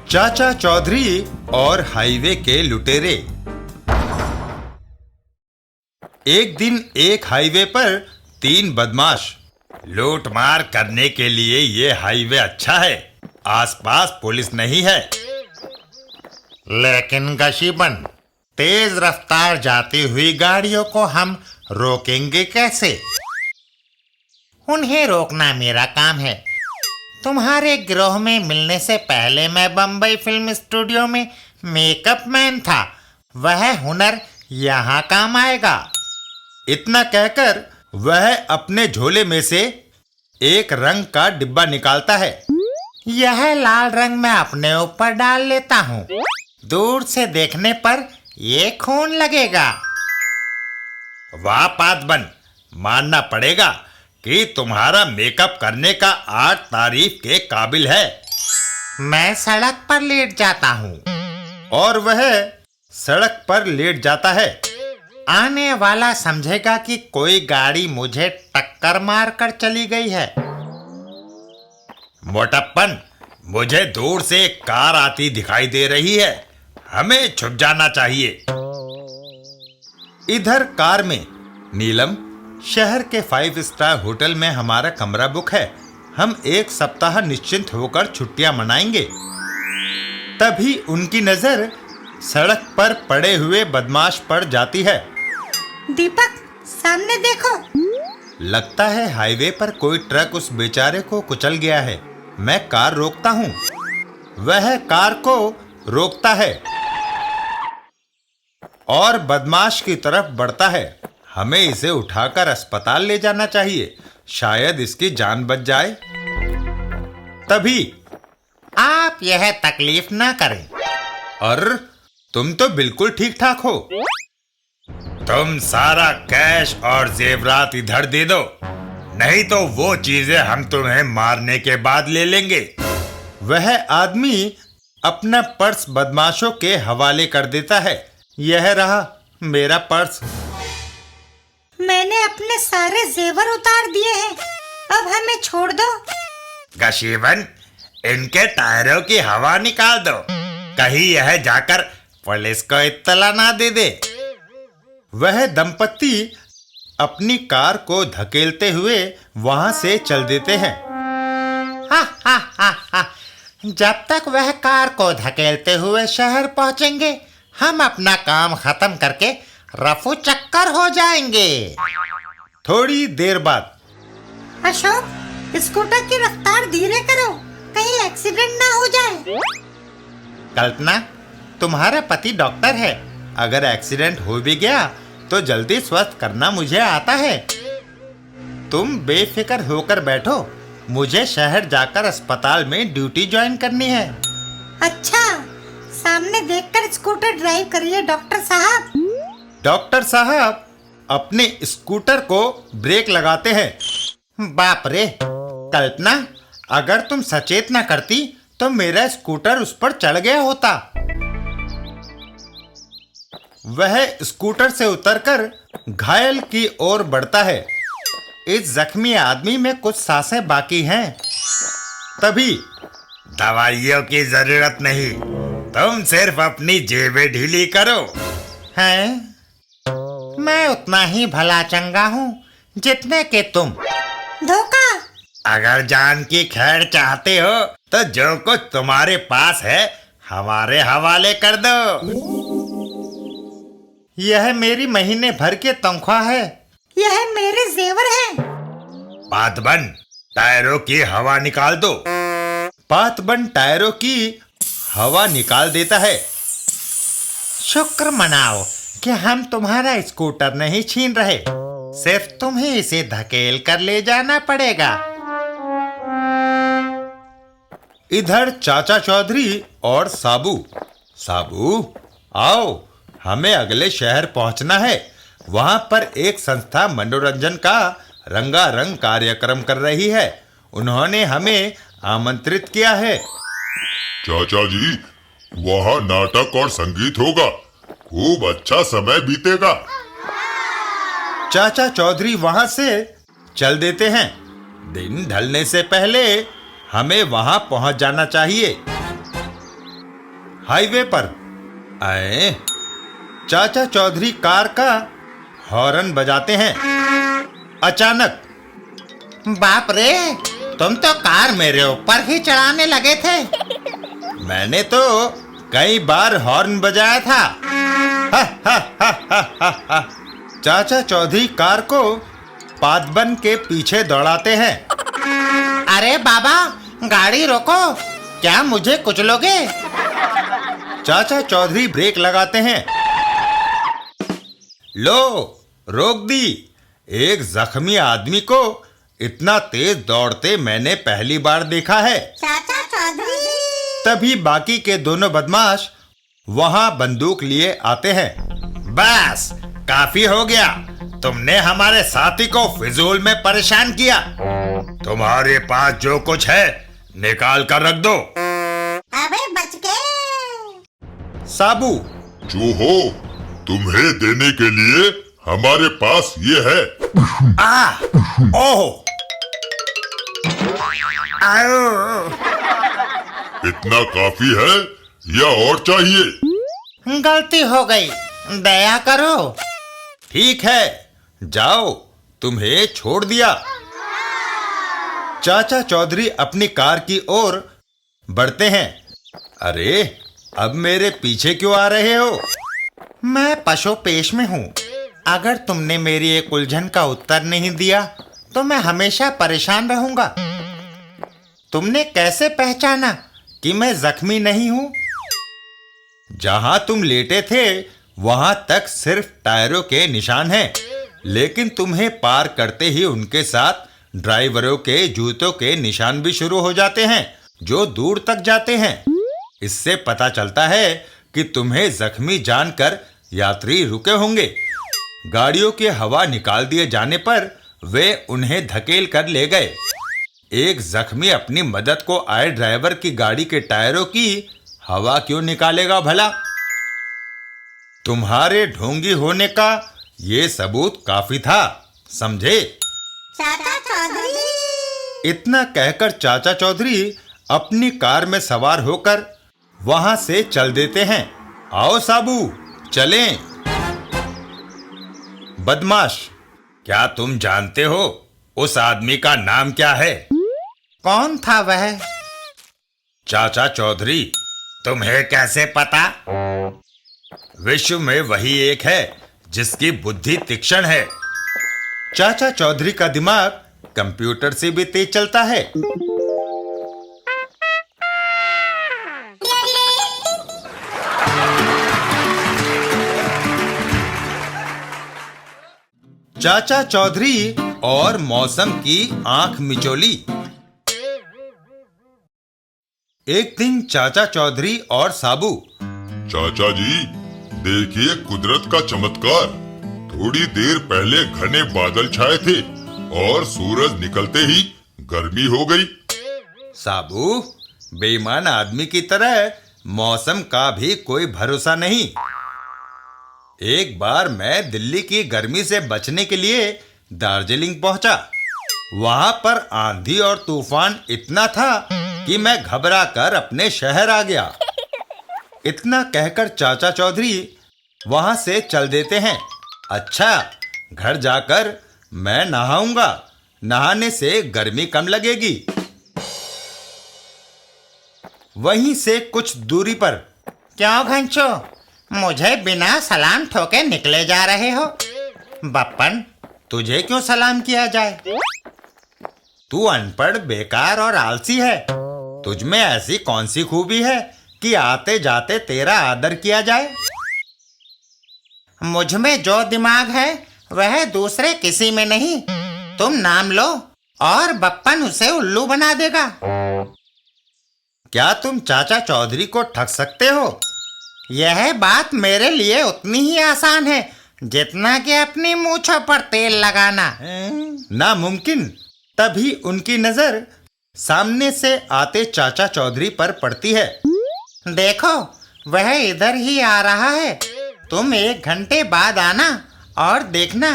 चाचा चौधरी और हाईवे के लुटेरे। एक दिन एक हाईवे पर 3 बदमाश। लूट मार करने के लिए ये हाईवे अच्छा है, आसपास पुलिस नहीं है। लेकिन गशीबन, तेज रफ्तार जाती हुई गाड़ियों को हम रोकेंगे कैसे? उन्हें रोकना मेरा काम है। तुम्हारे गिरोह में मिलने से पहले मैं बम्बई फिल्म स्टूडियो में मेकअप मैन था। वह हुनर यहाँ काम आएगा। इतना कहकर वह अपने झोले में से एक रंग का डिब्बा निकालता है। यह लाल रंग मैं अपने ऊपर डाल लेता हूँ। दूर से देखने पर ये खून लगेगा। वाह पादबन, मानना पड़ेगा कि तुम्हारा मेकअप करने का आर्ट तारीफ के काबिल है। मैं सड़क पर लेट जाता हूँ। और वह सड़क पर लेट जाता है। आने वाला समझेगा कि कोई गाड़ी मुझे टक्कर मार कर चली गई है। मोटप्पन, मुझे दूर से एक कार आती दिखाई दे रही है, हमें छुप जाना चाहिए। इधर कार में नीलम, शहर के 5 स्टार होटल में हमारा कमरा बुक है। हम 1 सप्ताह निश्चिंत होकर छुट्टियां मनाएंगे। तभी उनकी नजर सड़क पर पड़े हुए बदमाश पर जाती है। दीपक, सामने देखो। लगता है हाईवे पर कोई ट्रक उस बेचारे को कुचल गया है। मैं कार रोकता हूँ। वह कार को रोकता है और बदमाश की तरफ बढ़ता है। हमें इसे उठाकर अस्पताल ले जाना चाहिए, शायद इसकी जान बच जाए। तभी आप यह तकलीफ ना करें। और तुम तो बिल्कुल ठीक ठाक हो। तुम सारा कैश और जेवरात इधर दे दो, नहीं तो वो चीजें हम तुम्हें मारने के बाद ले लेंगे। वह आदमी अपना पर्स बदमाशों के हवाले कर देता है। यह रहा मेरा पर्स। मैंने अपने सारे जेवर उतार दिए हैं, अब हमें छोड़ दो। गशीबन, इनके टायरों की हवा निकाल दो, कहीं यह जाकर पुलिस को इत्तला ना दे दे। वह दंपत्ति अपनी कार को धकेलते हुए वहां से चल देते हैं। हा हा हा हा। जब तक वह कार को धकेलते हुए शहर पहुंचेंगे, हम अपना काम खत्म करके रफू चक्कर हो जाएंगे। थोड़ी देर बाद, अशोक, स्कूटर की रफ्तार धीरे करो, कहीं एक्सीडेंट ना हो जाए। कल्पना, तुम्हारा पति डॉक्टर है। अगर एक्सीडेंट हो भी गया तो जल्दी स्वस्थ करना मुझे आता है। तुम बेफिक्र होकर बैठो, मुझे शहर जाकर अस्पताल में ड्यूटी ज्वाइन करनी है। अच्छा, सामने देखकर स्कूटर ड्राइव करिए डॉक्टर साहब। डॉक्टर साहब अपने स्कूटर को ब्रेक लगाते हैं। बाप रे कल्पना, अगर तुम सचेत ना करती तो मेरा स्कूटर उस पर चढ़ गया होता। वह स्कूटर से उतरकर घायल की ओर बढ़ता है। इस जख्मी आदमी में कुछ सांसें बाकी हैं। तभी, दवाइयों की जरूरत नहीं, तुम सिर्फ अपनी जेबें ढीली करो। हैं? मैं उतना ही भला चंगा हूँ जितने के तुम। धोखा। अगर जान की खैर चाहते हो तो जो कुछ तुम्हारे पास है हमारे हवाले कर दो। यह मेरी महीने भर की तनख्वाह है। यह मेरे जेवर हैं। पातबन, टायरों की हवा निकाल दो। पातबन टायरों की हवा निकाल देता है। शुक्र मनाओ कि हम तुम्हारा स्कूटर नहीं छीन रहे, सिर्फ तुम्हें इसे धकेल कर ले जाना पड़ेगा। इधर चाचा चौधरी और साबू, आओ, हमें अगले शहर पहुंचना है। वहां पर एक संस्था मनोरंजन का रंगारंग कार्यक्रम कर रही है। उन्होंने हमें आमंत्रित किया है। चाचा जी, वहाँ नाटक और संगीत होगा, खूब अच्छा समय बीतेगा। चाचा चौधरी वहां से चल देते हैं। दिन ढलने से पहले हमें वहां पहुंच जाना चाहिए। हाईवे पर आए। चाचा चौधरी कार का हॉर्न बजाते हैं। अचानक बाप रे, तुम तो कार मेरे ऊपर ही चढ़ाने लगे थे। मैंने तो कई बार हॉर्न बजाया था। हा, हा, हा, हा, हा, हा। चाचा चौधरी कार को पादबन के पीछे दौड़ाते हैं। अरे बाबा, गाड़ी रोको, क्या मुझे कुचलोगे? चाचा चौधरी ब्रेक लगाते हैं। लो, रोक दी। एक जख्मी आदमी को इतना तेज दौड़ते मैंने पहली बार देखा है। चाचा चौधरी। तभी बाकी के दोनों बदमाश वहां बंदूक लिए आते हैं। बस काफी हो गया, तुमने हमारे साथी को फिजूल में परेशान किया। तुम्हारे पास जो कुछ है निकाल कर रख दो। अबे बच गए। साबू, जो हो, तुम्हें देने के लिए हमारे पास ये है। ओह, आओ। इतना काफी है या और चाहिए? गलती हो गई, दया करो। ठीक है, जाओ, तुम्हें छोड़ दिया। चाचा चौधरी अपनी कार की ओर बढ़ते हैं। अरे, अब मेरे पीछे क्यों आ रहे हो? मैं पशु पेश में हूँ। अगर तुमने मेरी एक उलझन का उत्तर नहीं दिया तो मैं हमेशा परेशान रहूंगा। तुमने कैसे पहचाना कि मैं जख्मी नहीं हूँ? जहां तुम लेटे थे वहां तक सिर्फ टायरों के निशान हैं, लेकिन तुम्हें पार करते ही उनके साथ ड्राइवरों के जूतों के निशान भी शुरू हो जाते हैं, जो दूर तक जाते हैं। इससे पता चलता है कि तुम्हें जख्मी जानकर यात्री रुके होंगे। गाड़ियों की हवा निकाल दिए जाने पर वे उन्हें धकेल कर ले गए। एक जख्मी अपनी मदद को आए ड्राइवर की गाड़ी के टायरों की हवा क्यों निकालेगा भला? तुम्हारे ढोंगी होने का ये सबूत काफी था, समझे? चाचा चौधरी। इतना कहकर चाचा चौधरी अपनी कार में सवार होकर वहां से चल देते हैं। आओ साबू, चलें। बदमाश, क्या तुम जानते हो उस आदमी का नाम क्या है? कौन था वह? चाचा चौधरी। तुम्हें कैसे पता? विश्व में वही एक है जिसकी बुद्धि तीक्ष्ण है। चाचा चौधरी का दिमाग कंप्यूटर से भी तेज चलता है। चाचा चौधरी और मौसम की आंख मिचोली। एक दिन चाचा चौधरी और साबू। चाचा जी, देखिए कुदरत का चमत्कार। थोड़ी देर पहले घने बादल छाए थे और सूरज निकलते ही गर्मी हो गई। साबू, बेईमान आदमी की तरह मौसम का भी कोई भरोसा नहीं। एक बार मैं दिल्ली की गर्मी से बचने के लिए दार्जिलिंग पहुंचा। वहां पर आंधी और तूफान इतना था कि मैं घबरा कर अपने शहर आ गया। इतना कहकर चाचा चौधरी वहां से चल देते हैं। अच्छा, घर जाकर मैं नहाऊंगा, नहाने से गर्मी कम लगेगी। वहीं से कुछ दूरी पर। क्यों घंचो, मुझे बिना सलाम ठोके निकले जा रहे हो? बप्पन, तुझे क्यों सलाम किया जाए? तू अनपढ़, बेकार और आलसी है। तुझ में ऐसी कौन सी खूबी है कि आते जाते तेरा आदर किया जाए? मुझ में जो दिमाग है वह दूसरे किसी में नहीं। तुम नाम लो और बप्पन उसे उल्लू बना देगा। क्या तुम चाचा चौधरी को ठग सकते हो? यह बात मेरे लिए उतनी ही आसान है जितना कि अपनी मूंछों पर तेल लगाना। नामुमकिन। तभी उनकी नजर सामने से आते चाचा चौधरी पर पड़ती है। देखो, वह इधर ही आ रहा है। तुम 1 घंटे बाद आना और देखना,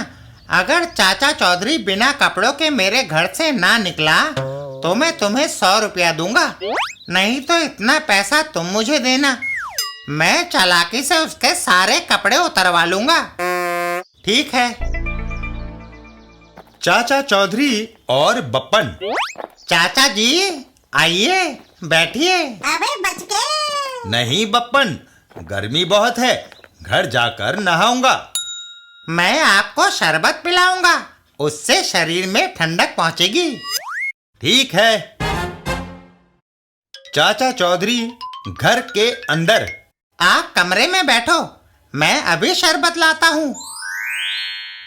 अगर चाचा चौधरी बिना कपड़ों के मेरे घर से ना निकला तो मैं तुम्हें 100 रुपया दूंगा। नहीं तो इतना पैसा तुम मुझे देना। मैं चालाकी से उसके सारे कपड़े उतरवा लूंगा। ठीक है। चाचा चौधरी और बप्पन। चाचा जी आइए, बैठिए। अबे बच गए। नहीं बप्पन, गर्मी बहुत है, घर जाकर नहाऊंगा। मैं आपको शरबत पिलाऊंगा, उससे शरीर में ठंडक पहुंचेगी। ठीक है। चाचा चौधरी घर के अंदर। आप कमरे में बैठो, मैं अभी शरबत लाता हूँ।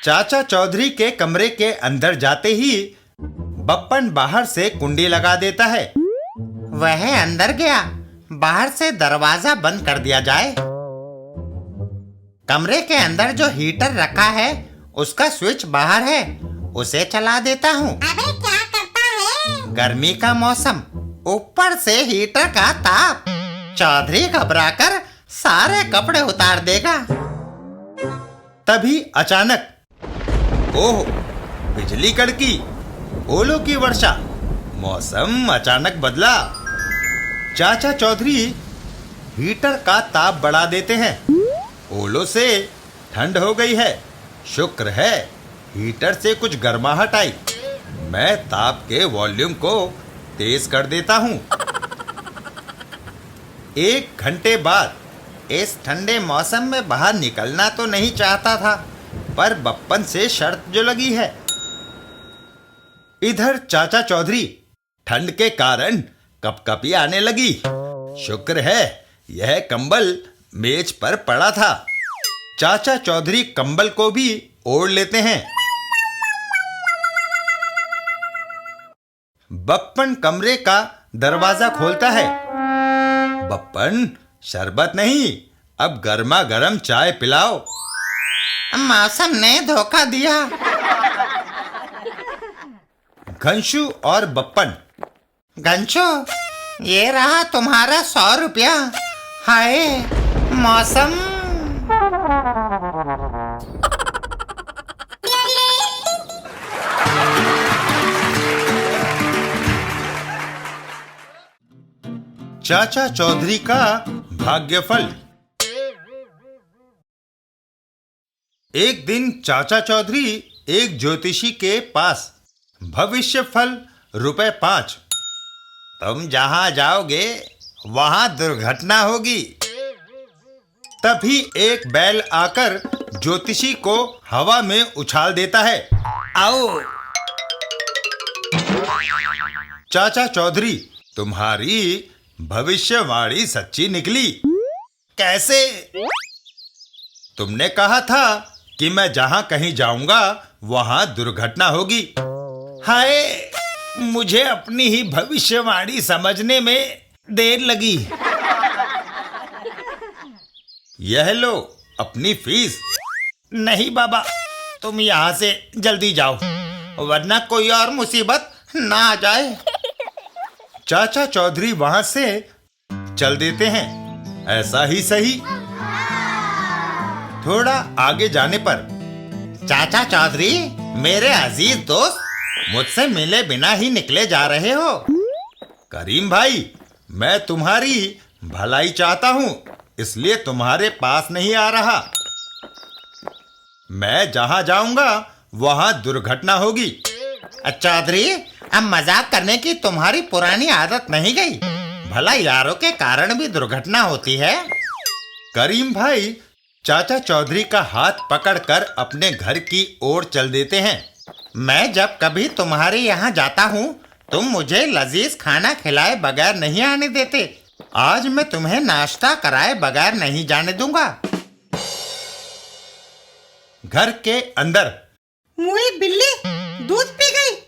चाचा चौधरी के कमरे के अंदर जाते ही बप्पन बाहर से कुंडी लगा देता है। वह अंदर गया, बाहर से दरवाजा बंद कर दिया जाए। कमरे के अंदर जो हीटर रखा है उसका स्विच बाहर है, उसे चला देता हूँ। अबे क्या करता है? गर्मी का मौसम, ऊपर से हीटर का ताप। चौधरी घबराकर सारे कपड़े उतार देगा। तभी अचानक ओह, बिजली कड़की, ओलों की वर्षा, मौसम अचानक बदला। चाचा चौधरी हीटर का ताप बढ़ा देते हैं। ओलों से ठंड हो गई है। शुक्र है हीटर से कुछ गर्माहट आई। मैं ताप के वॉल्यूम को तेज कर देता हूँ। 1 घंटे बाद इस ठंडे मौसम में बाहर निकलना तो नहीं चाहता था, पर बप्पन से शर्त जो लगी है। इधर चाचा चौधरी ठंड के कारण कपकपी आने लगी। शुक्र है यह कंबल मेज पर पड़ा था। चाचा चौधरी कंबल को भी ओढ़ लेते हैं। बप्पन कमरे का दरवाजा खोलता है। बप्पन, शरबत नहीं, अब गर्मा गर्म चाय पिलाओ। मौसम ने धोखा दिया। घंशु और बप्पन। गंशु, ये रहा तुम्हारा 100 रुपया। हाय मौसम। चाचा चौधरी का भाग्यफल। एक दिन चाचा चौधरी एक ज्योतिषी के पास। भविष्य फल ₹5। तुम जहां जाओगे वहां दुर्घटना होगी। तभी एक बैल आकर ज्योतिषी को हवा में उछाल देता है। आओ। चाचा चौधरी, तुम्हारी भविष्यवाणी सच्ची निकली। कैसे? तुमने कहा था कि मैं जहां कहीं जाऊंगा वहां दुर्घटना होगी। हाय, मुझे अपनी ही भविष्यवाणी समझने में देर लगी। यह लो अपनी फीस। नहीं बाबा, तुम यहां से जल्दी जाओ, वरना कोई और मुसीबत ना आ जाए। चाचा चौधरी वहां से चल देते हैं। ऐसा ही सही। थोड़ा आगे जाने पर, चाचा चौधरी, मेरे अजीज दोस्त, मुझसे मिले बिना ही निकले जा रहे हो। करीम भाई, मैं तुम्हारी भलाई चाहता हूं, इसलिए तुम्हारे पास नहीं आ रहा। मैं जहां जाऊंगा वहां दुर्घटना होगी। चौधरी, अब मजाक करने की तुम्हारी पुरानी आदत नहीं गई। भला यारों के कारण भी दुर्घटना होती है। करीम भाई चाचा चौधरी का हाथ पकड़कर अपने घर की ओर चल देते हैं। मैं जब कभी तुम्हारे यहाँ जाता हूँ तुम मुझे लजीज खाना खिलाए बगैर नहीं आने देते। आज मैं तुम्हें नाश्ता कराए बगैर नहीं जाने दूंगा। घर के अंदर। मुई बिल्ली दूध पी गई।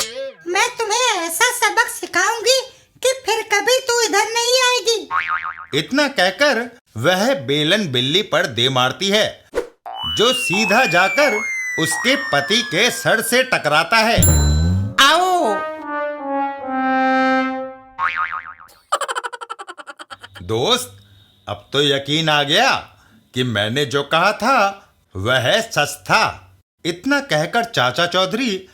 मैं तुम्हें ऐसा सबक सिखाऊंगी कि फिर कभी तू इधर नहीं आएगी। इतना कहकर वह बेलन बिल्ली पर दे मारती है, जो सीधा जाकर उसके पति के सर से टकराता है। आओ। दोस्त, अब तो यकीन आ गया कि मैंने जो कहा था वह सच था। इतना कहकर चाचा चौधरी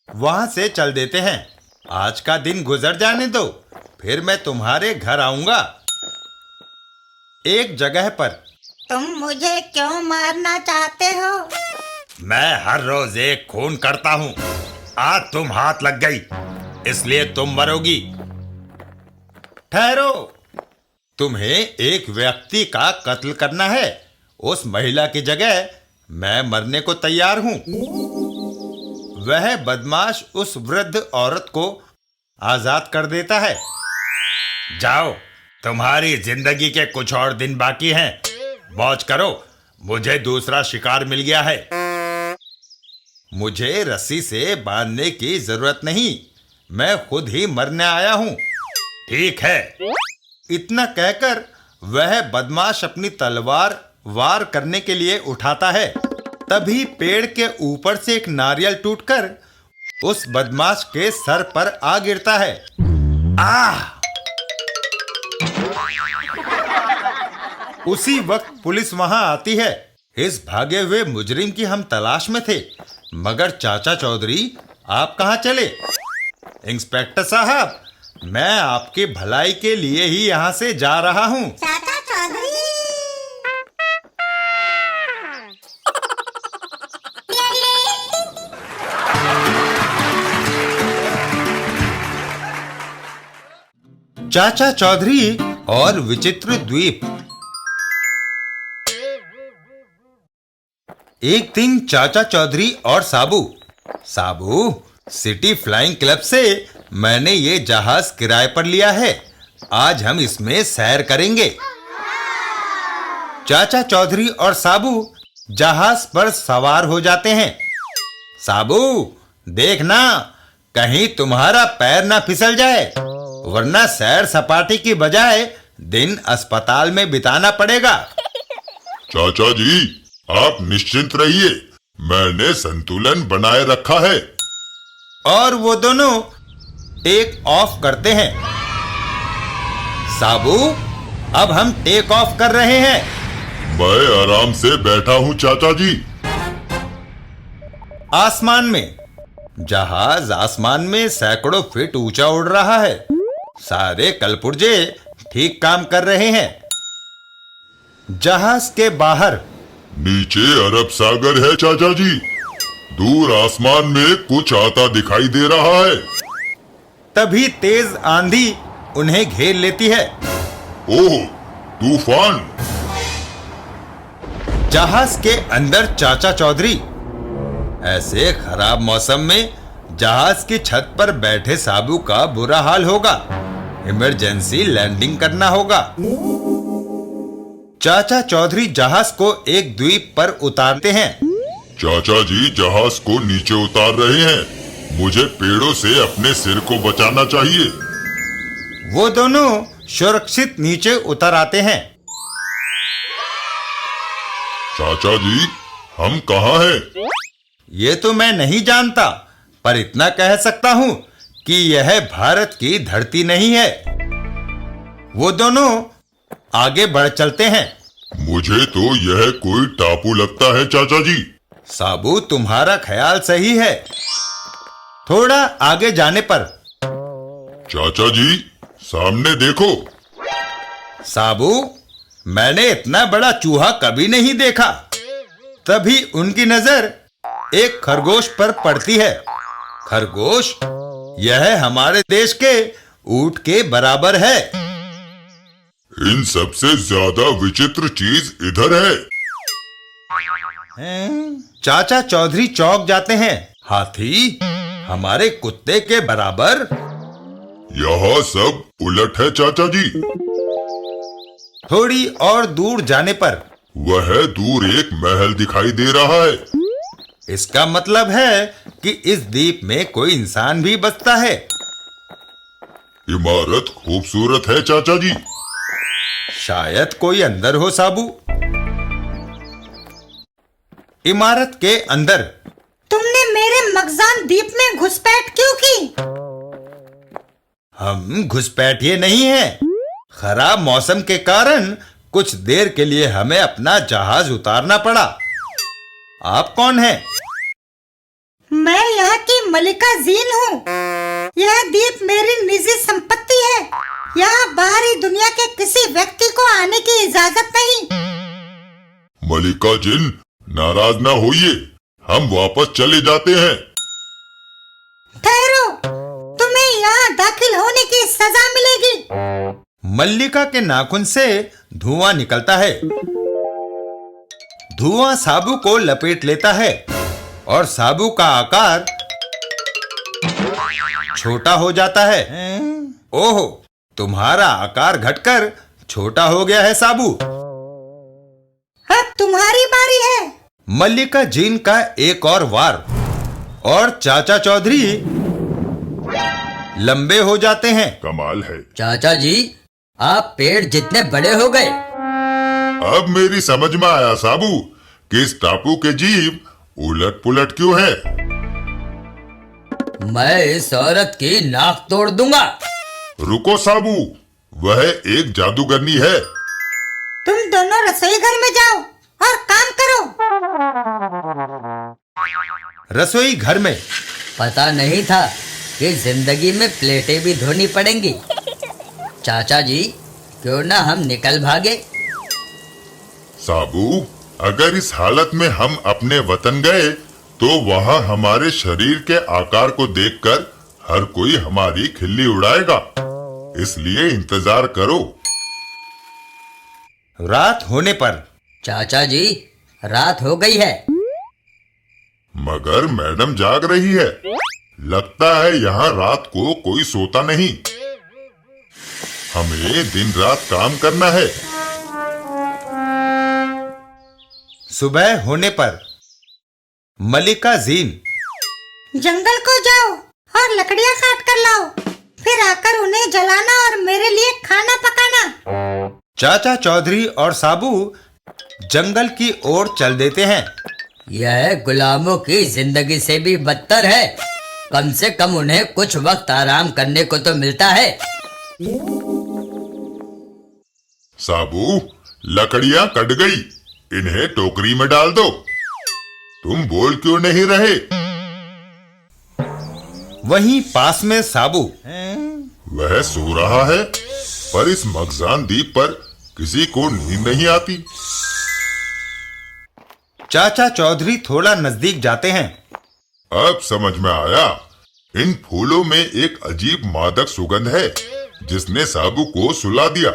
वहां से चल देते हैं। आज का दिन गुजर जाने दो, फिर मैं तुम्हारे घर आऊंगा। एक जगह पर। तुम मुझे क्यों मारना चाहते हो? मैं हर रोज एक खून करता हूँ। आज तुम हाथ लग गई, इसलिए तुम मरोगी। ठहरो, तुम्हें एक व्यक्ति का कत्ल करना है। उस महिला की जगह मैं मरने को तैयार हूं। वह बदमाश उस वृद्ध औरत को आजाद कर देता है। जाओ, तुम्हारी जिंदगी के कुछ और दिन बाकी हैं। मौज करो, मुझे दूसरा शिकार मिल गया है। मुझे रस्सी से बांधने की जरूरत नहीं, मैं खुद ही मरने आया हूं। ठीक है। इतना कहकर वह बदमाश अपनी तलवार वार करने के लिए उठाता है। तभी पेड़ के ऊपर से एक नारियल टूटकर उस बदमाश के सर पर आ गिरता है। आह! उसी वक्त पुलिस वहां आती है। इस भागे हुए मुजरिम की हम तलाश में थे, मगर चाचा चौधरी आप कहां चले? इंस्पेक्टर साहब, मैं आपकी भलाई के लिए ही यहाँ से जा रहा हूँ। चाचा चौधरी। चाचा चौधरी और विचित्र द्वीप। एक दिन चाचा चौधरी और साबू सिटी फ्लाइंग क्लब से मैंने ये जहाज किराए पर लिया है। आज हम इसमें सैर करेंगे। चाचा चौधरी और साबू जहाज पर सवार हो जाते हैं। साबू, देखना कहीं तुम्हारा पैर ना फिसल जाए, वरना सैर सपाटे की बजाय दिन अस्पताल में बिताना पड़ेगा। चाचा जी, आप निश्चिंत रहिए, मैंने संतुलन बनाए रखा है। और वो दोनों टेक ऑफ करते हैं। साबू, अब हम टेक ऑफ कर रहे हैं। मैं आराम से बैठा हूँ चाचा जी। आसमान में जहाज आसमान में सैकड़ों फीट ऊंचा उड़ रहा है। सारे कलपुर्जे ठीक काम कर रहे हैं। जहाज के बाहर नीचे अरब सागर है चाचा जी। दूर आसमान में कुछ आता दिखाई दे रहा है। तभी तेज आंधी उन्हें घेर लेती है। ओह, तूफान! जहाज के अंदर चाचा चौधरी। ऐसे खराब मौसम में जहाज की छत पर बैठे साबू का बुरा हाल होगा। इमरजेंसी लैंडिंग करना होगा। चाचा चौधरी जहाज को एक द्वीप पर उतारते हैं। चाचा जी जहाज को नीचे उतार रहे हैं। मुझे पेड़ों से अपने सिर को बचाना चाहिए। वो दोनों सुरक्षित नीचे उतर आते हैं। चाचा जी, हम कहाँ हैं? ये तो मैं नहीं जानता, पर इतना कह सकता हूँ कि यह भारत की धरती नहीं है। वो दोनों आगे बढ़ चलते हैं। मुझे तो यह कोई टापू लगता है चाचा जी। साबू, तुम्हारा ख्याल सही है। थोड़ा आगे जाने पर चाचा जी, सामने देखो। साबू, मैंने इतना बड़ा चूहा कभी नहीं देखा। तभी उनकी नजर एक खरगोश पर पड़ती है। खरगोश, यह हमारे देश के ऊंट के बराबर है। इन सबसे ज्यादा विचित्र चीज इधर है। चाचा चौधरी चौंक जाते हैं। हाथी हमारे कुत्ते के बराबर? यहाँ सब उलट है चाचा जी। थोड़ी और दूर जाने पर वह दूर एक महल दिखाई दे रहा है। इसका मतलब है कि इस द्वीप में कोई इंसान भी बसता है। इमारत खूबसूरत है चाचा जी। शायद कोई अंदर हो साबू। इमारत के अंदर तुमने मेरे मखजान द्वीप में घुसपैठ क्यों की? हम घुसपैठिए नहीं हैं। खराब मौसम के कारण कुछ देर के लिए हमें अपना जहाज उतारना पड़ा। आप कौन हैं? मैं यहाँ की मलिका जीन हूँ। यह द्वीप मेरी निजी संपत्ति है। यहाँ बाहरी दुनिया के किसी व्यक्ति को आने की इजाजत मलिका जिन, नाराज ना होइए, हम वापस चले जाते हैं। ठहरो, तुम्हें यहाँ दाखिल होने की सजा मिलेगी। मल्लिका के नाखून से धुआं निकलता है। धुआं साबू को लपेट लेता है और साबू का आकार छोटा हो जाता है। ओहो, तुम्हारा आकार घटकर छोटा हो गया है साबू। अब तुम्हारी बारी है। मल्लिका जीन का एक और वार और चाचा चौधरी लंबे हो जाते हैं। कमाल है। चाचा जी, आप पेड़ जितने बड़े हो गए। अब मेरी समझ में आया साबू कि इस टापू के जीव उलट पुलट क्यों है। मैं इस औरत की नाक तोड़ दूंगा। रुको साबू, वह एक जादूगरनी है। तुम दोनों रसोई घर में जाओ और काम करो। रसोई घर में पता नहीं था कि जिंदगी में प्लेटें भी धोनी पड़ेंगी। चाचा जी, क्यों ना हम निकल भागे। साबू, अगर इस हालत में हम अपने वतन गए तो वहाँ हमारे शरीर के आकार को देखकर हर कोई हमारी खिल्ली उड़ाएगा, इसलिए इंतजार करो। रात होने पर चाचा जी, रात हो गई है। मगर मैडम जाग रही है। लगता है यहाँ रात को कोई सोता नहीं। हमें दिन रात काम करना है। सुबह होने पर मल्लिका जीन जंगल को जाओ और लकड़ियाँ काट कर लाओ, फिर आकर उन्हें जलाना और मेरे लिए खाना पकाना। चाचा चौधरी और साबू जंगल की ओर चल देते हैं। यह गुलामों की जिंदगी से भी बदतर है। कम से कम उन्हें कुछ वक्त आराम करने को तो मिलता है। साबू, लकड़ियाँ कट गई, इन्हें टोकरी में डाल दो। तुम बोल क्यों नहीं रहे? वहीं पास में साबू वह सो रहा है, पर इस मगजान द्वीप पर किसी को नींद नहीं आती। चाचा चौधरी थोड़ा नजदीक जाते हैं। अब समझ में आया, इन फूलों में एक अजीब मादक सुगंध है जिसने साबू को सुला दिया।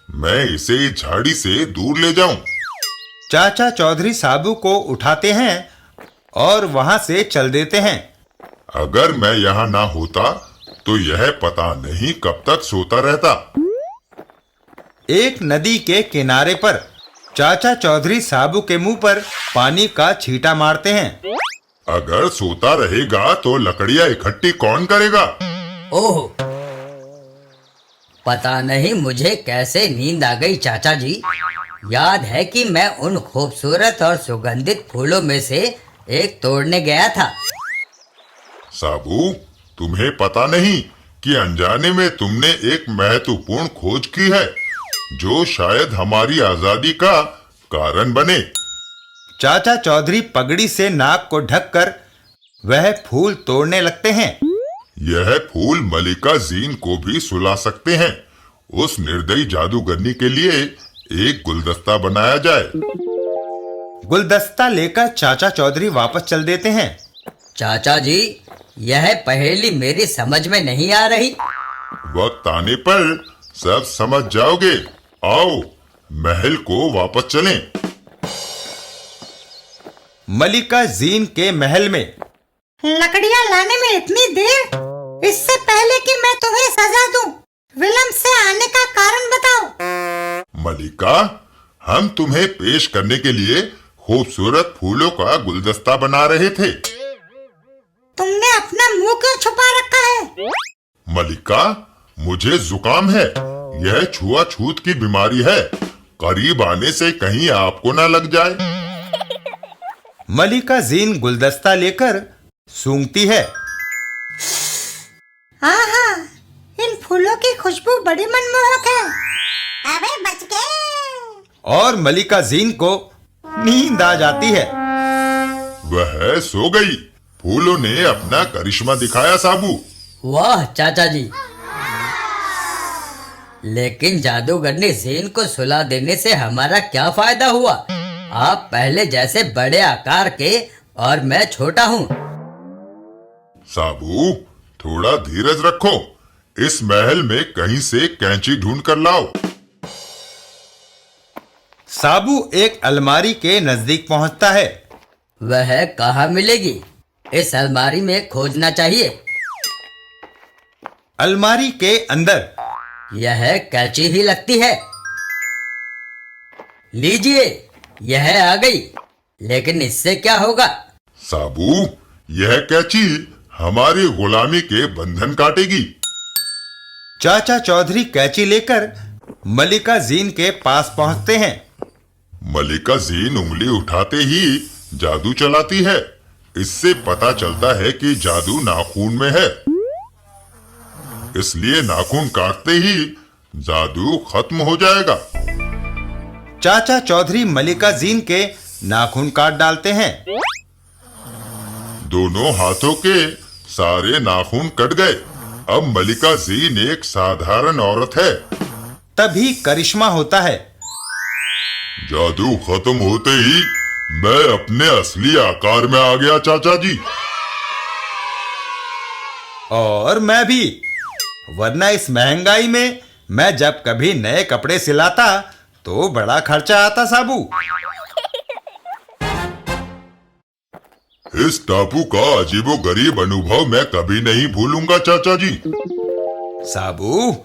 मैं इसे इस झाड़ी से दूर ले जाऊं। चाचा चौधरी साबू को उठाते हैं और वहां से चल देते हैं। अगर मैं यहाँ ना होता तो यह पता नहीं कब तक सोता रहता। एक नदी के किनारे पर चाचा चौधरी साबू के मुंह पर पानी का छींटा मारते हैं। अगर सोता रहेगा तो लकड़ियाँ इकट्ठी कौन करेगा? ओह, पता नहीं मुझे कैसे नींद आ गई चाचा जी। याद है कि मैं उन खूबसूरत और सुगंधित फूलों में से एक तोड़ने गया था। साबू, तुम्हें पता नहीं कि अनजाने में तुमने एक महत्वपूर्ण खोज की है जो शायद हमारी आजादी का कारण बने। चाचा चौधरी पगड़ी से नाक को ढककर वह फूल तोड़ने लगते हैं। यह फूल मलिका जीन को भी सुला सकते हैं। उस निर्दयी जादूगरनी के लिए एक गुलदस्ता बनाया जाए। गुलदस्ता लेकर चाचा चौधरी वापस चल देते हैं। चाचा जी, यह पहेली मेरी समझ में नहीं आ रही। वक्त आने पर सब समझ जाओगे। आओ, महल को वापस चलें। मलिका जीन के महल में लकड़ियाँ लाने में इतनी देर? इससे पहले कि मैं तुम्हें सजा दूं, विलंब से आने का कारण बताओ। मलिका, हम तुम्हें पेश करने के लिए खूबसूरत फूलों का गुलदस्ता बना रहे थे। तुमने अपना मुंह क्यों छुपा रखा है? मलिका, मुझे जुकाम है। यह छुआछूत की बीमारी है। करीब आने से कहीं आपको ना लग जाए। मलिका जीन गुलदस्ता लेकर सूंघती है। आहा, इन फूलों की खुशबू बड़ी मनमोहक है। अबे बच गए। और मलिका जीन को नींद आ जाती है। वह सो गई। फूलों ने अपना करिश्मा दिखाया साबू। वाह चाचा जी, लेकिन जादूगरनी जीन को सुला देने से हमारा क्या फायदा हुआ? आप पहले जैसे बड़े आकार के और मैं छोटा हूँ। साबू, थोड़ा धीरज रखो। इस महल में कहीं से कैंची ढूंढ कर लाओ। साबू एक अलमारी के नजदीक पहुंचता है। वह कहाँ मिलेगी? इस अलमारी में खोजना चाहिए। अलमारी के अंदर यह कैंची ही लगती है। लीजिए, यह आ गई। लेकिन इससे क्या होगा? साबू, यह कैंची हमारी गुलामी के बंधन काटेगी। चाचा चौधरी कैंची लेकर मलिका जीन के पास पहुंचते हैं। मलिका जीन उंगली उठाते ही जादू चलाती है। इससे पता चलता है कि जादू नाखून में है। इसलिए नाखून काटते ही जादू खत्म हो जाएगा। चाचा चौधरी मलिका जीन के नाखून काट डालते हैं। दोनों हाथों के सारे नाखून कट गए। अब मलिका जीन एक साधारण औरत है। तभी करिश्मा होता है। जादू खत्म होते ही मैं अपने असली आकार में आ गया चाचा जी। और मैं भी, वरना इस महंगाई में मैं जब कभी नए कपड़े सिलाता तो बड़ा खर्चा आता साबू। इस टापू का अजीबोगरीब अनुभव मैं कभी नहीं भूलूंगा चाचा जी। साबू,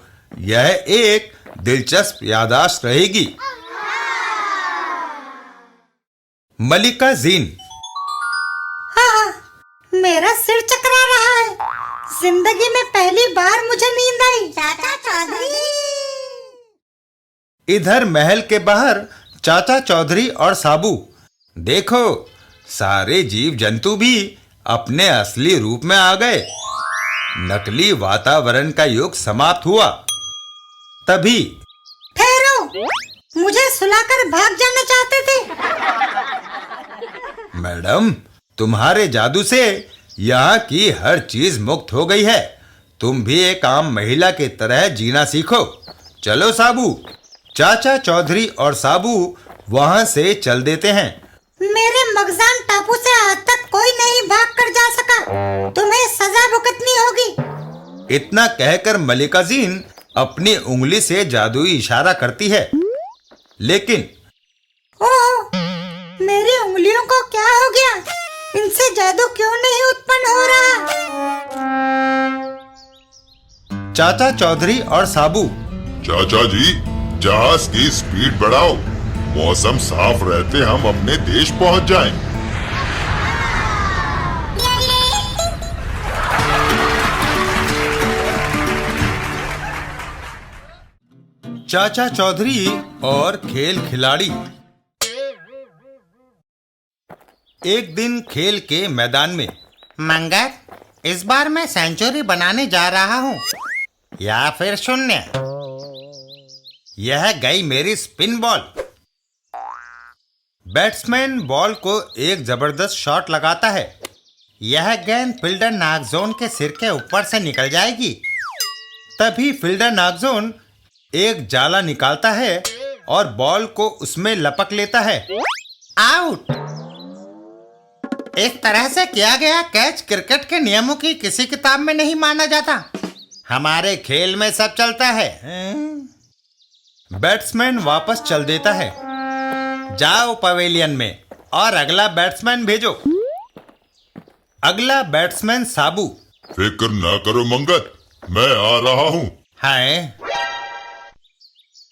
यह एक दिलचस्प याददाश्त रहेगी। मलिका जीन। हाँ, मेरा सिर चकरा रहा है। जिंदगी में पहली बार मुझे नींद आई। चाचा चौधरी। इधर महल के बाहर चाचा चौधरी और साबू। देखो, सारे जीव जंतु भी अपने असली रूप में आ गए। नकली वातावरण का युग समाप्त हुआ। तभी ठहरो, मुझे सुलाकर भाग जाना चाहते थे। मैडम, तुम्हारे जादू से यहाँ की हर चीज मुक्त हो गई है। तुम भी एक आम महिला की तरह जीना सीखो। चलो साबू। चाचा चौधरी और साबू वहाँ से चल देते हैं। मेरे मगजान टापू से आज तक कोई नहीं भाग कर जा सका। तुम्हें सजा भुगतनी होगी। इतना कहकर मलिका जीन अपनी उंगली से जादुई इशारा करती है। लेकिन ओह, मेरी उंगलियों को क्या हो गया? इनसे जादू क्यों नहीं उत्पन्न हो रहा? चाचा चौधरी और साबू। चाचा जी, जहाज की स्पीड बढ़ाओ। मौसम साफ रहते हम अपने देश पहुंच जाएं। चाचा चौधरी और खेल खिलाड़ी। एक दिन खेल के मैदान में। मंगर, इस बार मैं सेंचुरी बनाने जा रहा हूँ या फिर शून्य। यह गई मेरी स्पिन बॉल। बैट्समैन बॉल को एक जबरदस्त शॉट लगाता है। यह गेंद फील्डर नागजोन के सिर के ऊपर से निकल जाएगी। तभी फील्डर नागजोन एक जाला निकालता है और बॉल को उसमें लपक लेता है। आउट। इस तरह से किया गया कैच क्रिकेट के नियमों की किसी किताब में नहीं माना जाता। हमारे खेल में सब चलता है। बैट्समैन वापस चल देता है। जाओ पवेलियन में और अगला बैट्समैन भेजो। अगला बैट्समैन साबू। फिक्र न करो मंगत, मैं आ रहा हूँ। है,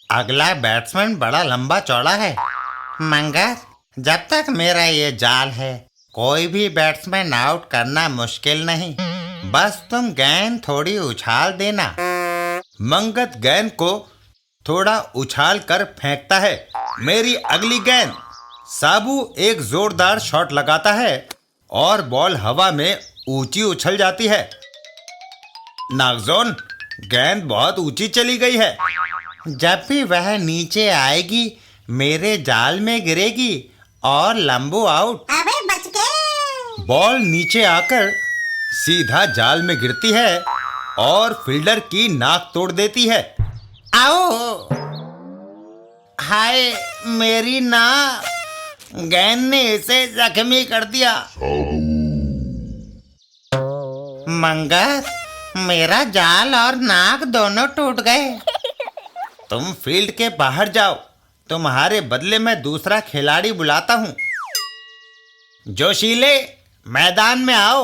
अगला बैट्समैन बड़ा लंबा चौड़ा है। मंगर, जब तक मेरा ये जाल है कोई भी बैट्समैन आउट करना मुश्किल नहीं। बस तुम गेंद थोड़ी उछाल देना। मंगत गेंद को थोड़ा उछाल कर फेंकता है। मेरी अगली गेंद। साबू एक जोरदार शॉट लगाता है और बॉल हवा में ऊंची उछल जाती है। नागजोन, गेंद बहुत ऊंची चली गई है। जब भी वह नीचे आएगी मेरे जाल में गिरेगी और लंबू आउट। अबे बच गए। बॉल नीचे आकर सीधा जाल में गिरती है और फील्डर की नाक तोड़ देती है। आओ। हाय, मेरी ना गेंद ने इसे जख्मी कर दिया। मंगत, मेरा जाल और नाक दोनों टूट गए। तुम फील्ड के बाहर जाओ, तुम्हारे बदले मैं दूसरा खिलाड़ी बुलाता हूँ। जोशीले, मैदान में आओ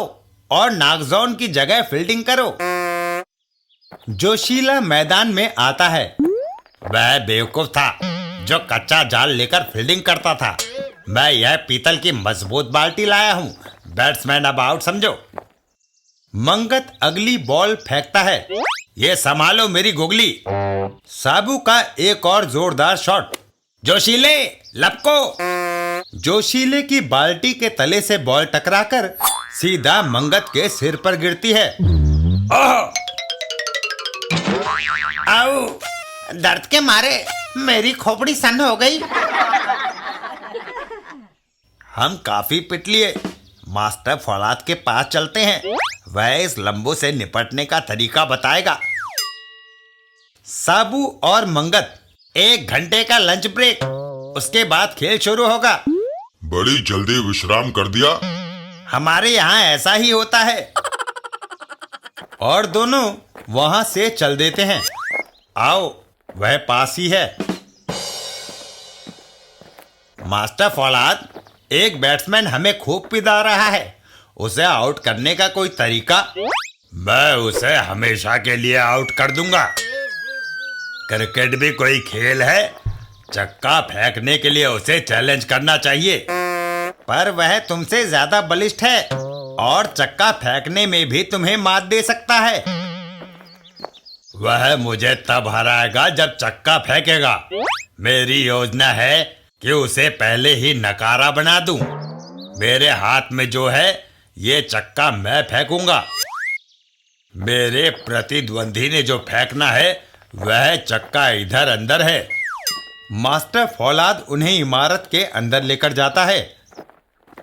और नागजोन की जगह फील्डिंग करो। जोशीला मैदान में आता है। वह बेवकूफ था जो कच्चा जाल लेकर फील्डिंग करता था। मैं यह पीतल की मजबूत बाल्टी लाया हूँ। बैट्समैन अब आउट समझो। मंगत अगली बॉल फेंकता है। ये संभालो मेरी गुगली। साबू का एक और जोरदार शॉट। जोशीले, लपको। जोशीले की बाल्टी के तले से बॉल टकराकर सीधा मंगत के सिर पर गिरती है। ओह! आओ! दर्द के मारे मेरी खोपड़ी सन हो गई। हम काफी पिट लिए। मास्टर फौलाद के पास चलते हैं। वह इस लंबू से निपटने का तरीका बताएगा। साबू और मंगत 1 घंटे का लंच ब्रेक, उसके बाद खेल शुरू होगा। बड़ी जल्दी विश्राम कर दिया। हमारे यहाँ ऐसा ही होता है। और दोनों वहां से चल देते हैं। आओ, वह पास ही है। मास्टर फौलाद, एक बैट्समैन हमें खूब पिदा रहा है। उसे आउट करने का कोई तरीका? मैं उसे हमेशा के लिए आउट कर दूंगा। क्रिकेट भी कोई खेल है। चक्का फेंकने के लिए उसे चैलेंज करना चाहिए। पर वह तुमसे ज्यादा बलिष्ठ है और चक्का फेंकने में भी तुम्हें मात दे सकता है। वह मुझे तब हराएगा जब चक्का फेंकेगा। मेरी योजना है कि उसे पहले ही नकारा बना दूं। मेरे हाथ में जो है ये चक्का मैं फेंकूंगा। मेरे प्रतिद्वंदी ने जो फेंकना है वह चक्का इधर अंदर है। मास्टर फौलाद उन्हें इमारत के अंदर लेकर जाता है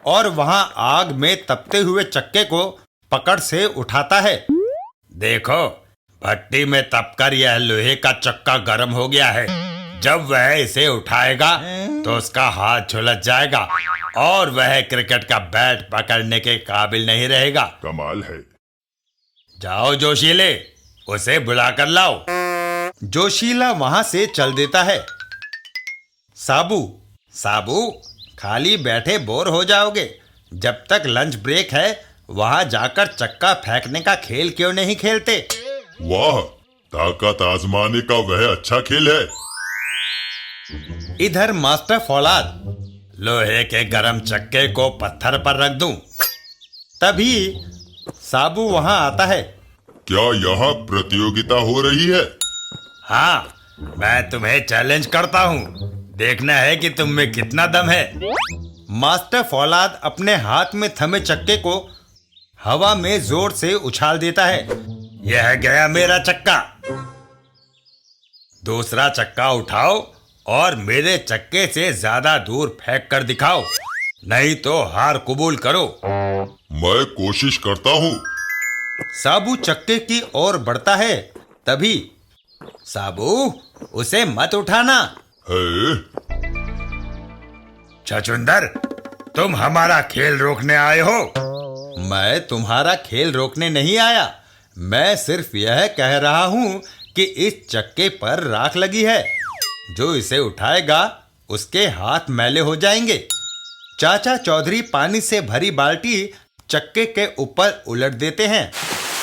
और वहां आग में तपते हुए चक्के को पकड़ से उठाता है। देखो, भट्टी में तपकर यह लोहे का चक्का गर्म हो गया है। जब वह इसे उठाएगा तो उसका हाथ झुलस जाएगा और वह क्रिकेट का बैट पकड़ने के काबिल नहीं रहेगा। कमाल है। जाओ जोशीले, उसे बुलाकर लाओ। जोशीला वहां से चल देता है। साबू, खाली बैठे बोर हो जाओगे। जब तक लंच ब्रेक है वहां जाकर चक्का फेंकने का खेल क्यों नहीं खेलते? वाह, ताकत आजमाने का वह अच्छा खेल है। इधर मास्टर फौलाद, लोहे के गरम चक्के को पत्थर पर रख दूं। तभी साबू वहां आता है। क्या यहाँ प्रतियोगिता हो रही है? हाँ, मैं तुम्हें चैलेंज करता हूँ। देखना है कि तुम में कितना दम है। मास्टर फौलाद अपने हाथ में थमे चक्के को हवा में जोर से उछाल देता है। यह गया मेरा चक्का। दूसरा चक्का उठाओ और मेरे चक्के से ज्यादा दूर फेंक कर दिखाओ, नहीं तो हार कबूल करो। मैं कोशिश करता हूँ। साबू चक्के की ओर बढ़ता है। तभी साबू, उसे मत उठाना। है? छछुंदर, तुम हमारा खेल रोकने आए हो? मैं तुम्हारा खेल रोकने नहीं आया। मैं सिर्फ यह कह रहा हूँ कि इस चक्के पर राख लगी है। जो इसे उठाएगा उसके हाथ मैले हो जाएंगे। चाचा चौधरी पानी से भरी बाल्टी चक्के के ऊपर उलट देते हैं।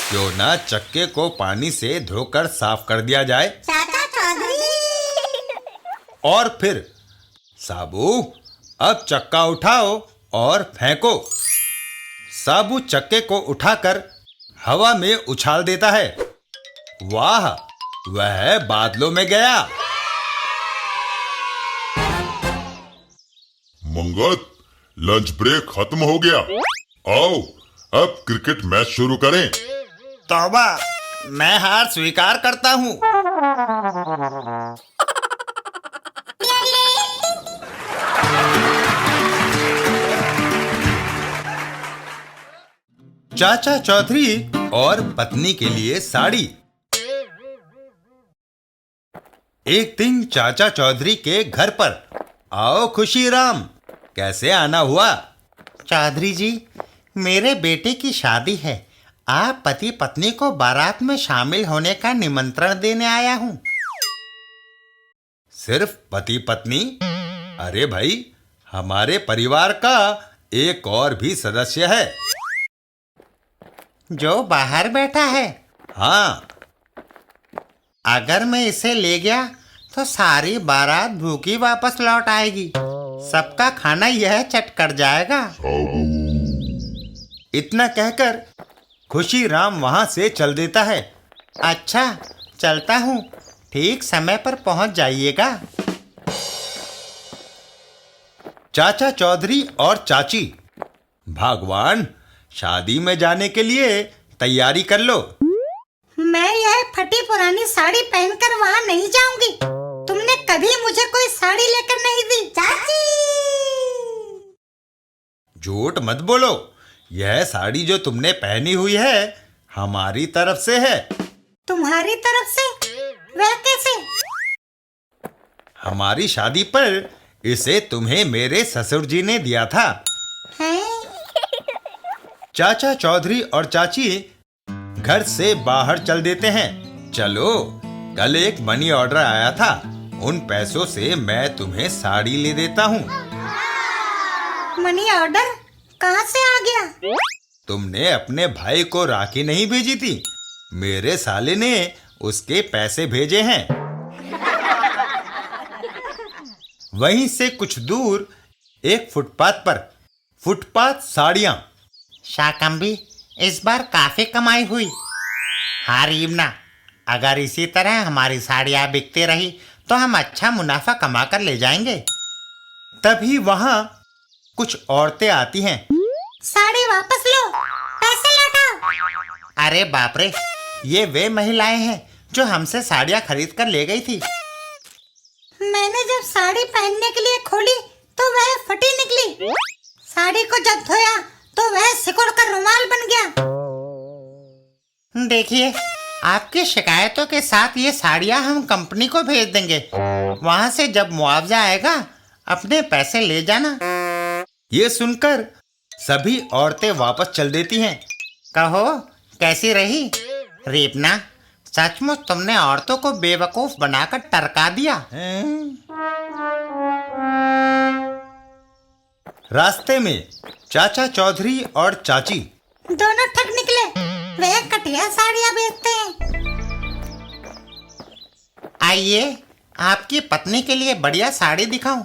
क्यों ना चक्के को पानी से धोकर साफ कर दिया जाए। चाचा चौधरी। और फिर साबू, अब चक्का उठाओ और फेंको। साबू चक्के को उठाकर हवा में उछाल देता है। वाह, वह बादलों में गया। मंगत, लंच ब्रेक खत्म हो गया। आओ, अब क्रिकेट मैच शुरू करें। तौबा, मैं हार स्वीकार करता हूँ। चाचा चौधरी और पत्नी के लिए साड़ी। एक दिन चाचा चौधरी के घर पर। आओ खुशी राम, कैसे आना हुआ? चौधरी जी, मेरे बेटे की शादी है। आप पति पत्नी को बारात में शामिल होने का निमंत्रण देने आया हूँ। सिर्फ पति पत्नी? अरे भाई, हमारे परिवार का एक और भी सदस्य है। जो बाहर बैठा है? हाँ। अगर मैं इसे ले गया तो सारी बारात भूखी वापस लौट आएगी। सबका खाना यह चट कर जाएगा। इतना कहकर खुशी राम वहां से चल देता है। अच्छा, चलता हूँ। ठीक समय पर पहुंच जाइएगा। चाचा चौधरी और चाची, भगवान, शादी में जाने के लिए तैयारी कर लो। मैं यह फटी पुरानी साड़ी पहनकर वहाँ नहीं जाऊंगी। तुमने कभी मुझे कोई साड़ी लेकर नहीं दी। चाची, झूठ मत बोलो। यह साड़ी जो तुमने पहनी हुई है हमारी तरफ से है। तुम्हारी तरफ से? वह कैसे? हमारी शादी पर इसे तुम्हें मेरे ससुर जी ने दिया था। हैं? चाचा चौधरी और चाची घर से बाहर चल देते हैं। चलो, कल एक मनी ऑर्डर आया था, उन पैसों से मैं तुम्हें साड़ी ले देता हूँ। मनी ऑर्डर कहाँ से आ गया? तुमने अपने भाई को राखी नहीं भेजी थी? मेरे साले ने उसके पैसे भेजे हैं। वहीं से कुछ दूर एक फुटपाथ पर फुटपाथ साड़ियां। शाकंभी, इस बार काफी कमाई हुई। हाँ रीमना, अगर इसी तरह हमारी साड़ियाँ बिकती रही तो हम अच्छा मुनाफा कमा कर ले जाएंगे। तभी वहां कुछ औरतें आती हैं। साड़ी वापस लो, पैसे लौटाओ। अरे बाप रे, ये वे महिलाएं हैं जो हमसे साड़ियाँ खरीद कर ले गई थी। मैंने जब साड़ी पहनने के लिए खोली तो वह फटी निकली। साड़ी को जब धोया तो वह सिकुड़ कर रुमाल बन गया। देखिए, आपकी शिकायतों के साथ ये साड़ियाँ हम कंपनी को भेज देंगे। वहाँ से जब मुआवजा आएगा अपने पैसे ले जाना। ये सुनकर सभी औरतें वापस चल देती हैं। कहो, कैसी रही? रीपना, सचमुच तुमने औरतों को बेवकूफ बनाकर टरका दिया। रास्ते में चाचा चौधरी और चाची दोनों ठग निकले। वह कटिया साड़ियाँ बेचते हैं। आइए, आपकी पत्नी के लिए बढ़िया साड़ी दिखाऊं।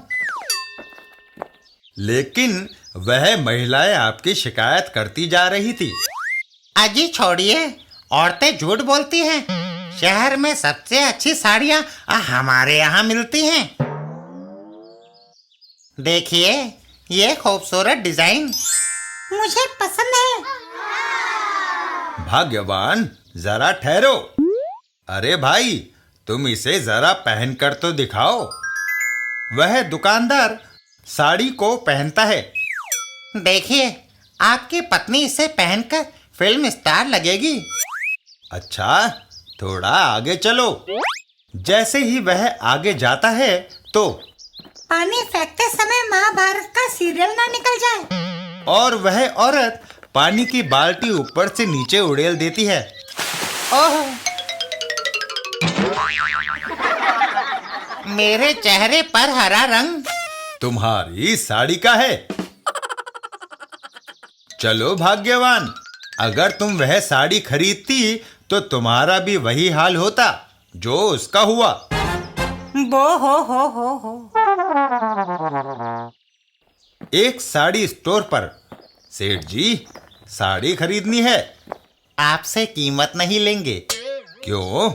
लेकिन वह महिलाएं आपकी शिकायत करती जा रही थी। अजी छोड़िए, औरतें झूठ बोलती हैं। शहर में सबसे अच्छी साड़ियाँ हमारे यहाँ मिलती हैं। देखिए, ये खूबसूरत डिजाइन मुझे पसंद है। भाग्यवान, जरा ठहरो। अरे भाई, तुम इसे जरा पहनकर तो दिखाओ। वह दुकानदार साड़ी को पहनता है। देखिए, आपकी पत्नी इसे पहनकर फिल्म स्टार लगेगी। अच्छा, थोड़ा आगे चलो। जैसे ही वह आगे जाता है तो पानी फेंकते समय महाभारत का सीरियल ना निकल जाए। और वह औरत पानी की बाल्टी ऊपर से नीचे उड़ेल देती है। ओह, मेरे चेहरे पर हरा रंग तुम्हारी साड़ी का है। चलो भाग्यवान, अगर तुम वह साड़ी खरीदती तो तुम्हारा भी वही हाल होता जो उसका हुआ। बो हो। एक साड़ी स्टोर पर। सेठ जी, साड़ी खरीदनी है। आपसे कीमत नहीं लेंगे। क्यों?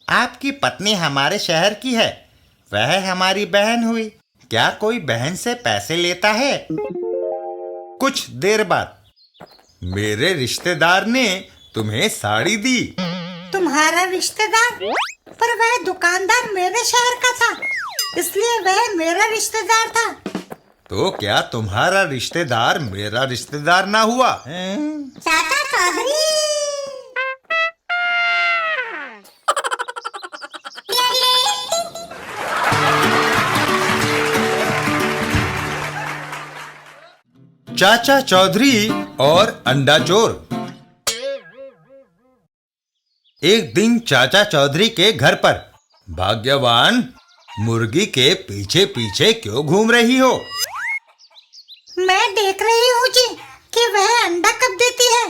आपकी पत्नी हमारे शहर की है, वह हमारी बहन हुई। क्या कोई बहन से पैसे लेता है? कुछ देर बाद मेरे रिश्तेदार ने तुम्हें साड़ी दी। तुम्हारा रिश्तेदार? पर वह दुकानदार मेरे शहर का था, इसलिए वह मेरा रिश्तेदार था। तो क्या तुम्हारा रिश्तेदार मेरा रिश्तेदार ना हुआ? चाचा चौधरी, चाचा चौधरी और अंडा चोर। एक दिन चाचा चौधरी के घर पर, भाग्यवान, मुर्गी के पीछे पीछे क्यों घूम रही हो? मैं देख रही हूँ जी कि वह अंडा कब देती है।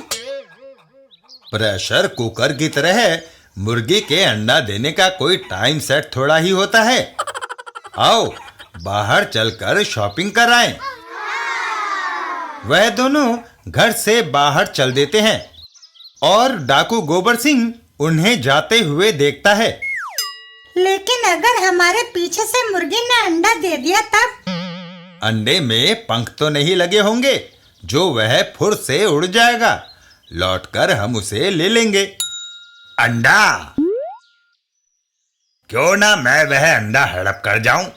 प्रेशर कुकर की तरह मुर्गी के अंडा देने का कोई टाइम सेट थोड़ा ही होता है। आओ बाहर चलकर शॉपिंग कर आएं। वह दोनों घर से बाहर चल देते हैं और डाकू गोबर सिंह उन्हें जाते हुए देखता है। लेकिन अगर हमारे पीछे से मुर्गी ने अंडा दे दिया तब? अंडे में पंख तो नहीं लगे होंगे जो वह फुर से उड़ जाएगा। लौटकर हम उसे ले लेंगे। अंडा? क्यों ना मैं वह अंडा हड़प कर जाऊं?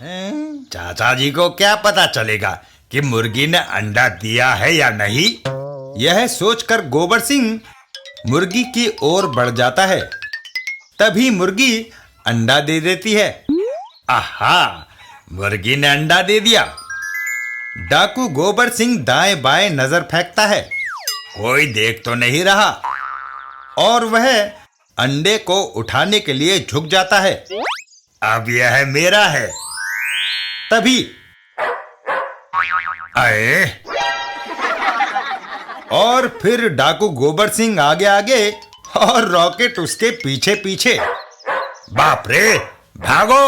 चाचा जी को क्या पता चलेगा कि मुर्गी ने अंडा दिया है या नहीं? यह सोचकर गोबर सिंह मुर्गी की ओर बढ़ जाता है। तभी मुर्गी अंडा दे देती है। आहा, मुर्गी ने अंडा दे दिया। डाकू गोबर सिंह दाएं बाएं नजर फेंकता है, कोई देख तो नहीं रहा, और वह अंडे को उठाने के लिए झुक जाता है। अब यह मेरा है। तभी आए, और फिर डाकू गोबर सिंह आगे आगे और रॉकेट उसके पीछे पीछे। बाप रे, भागो!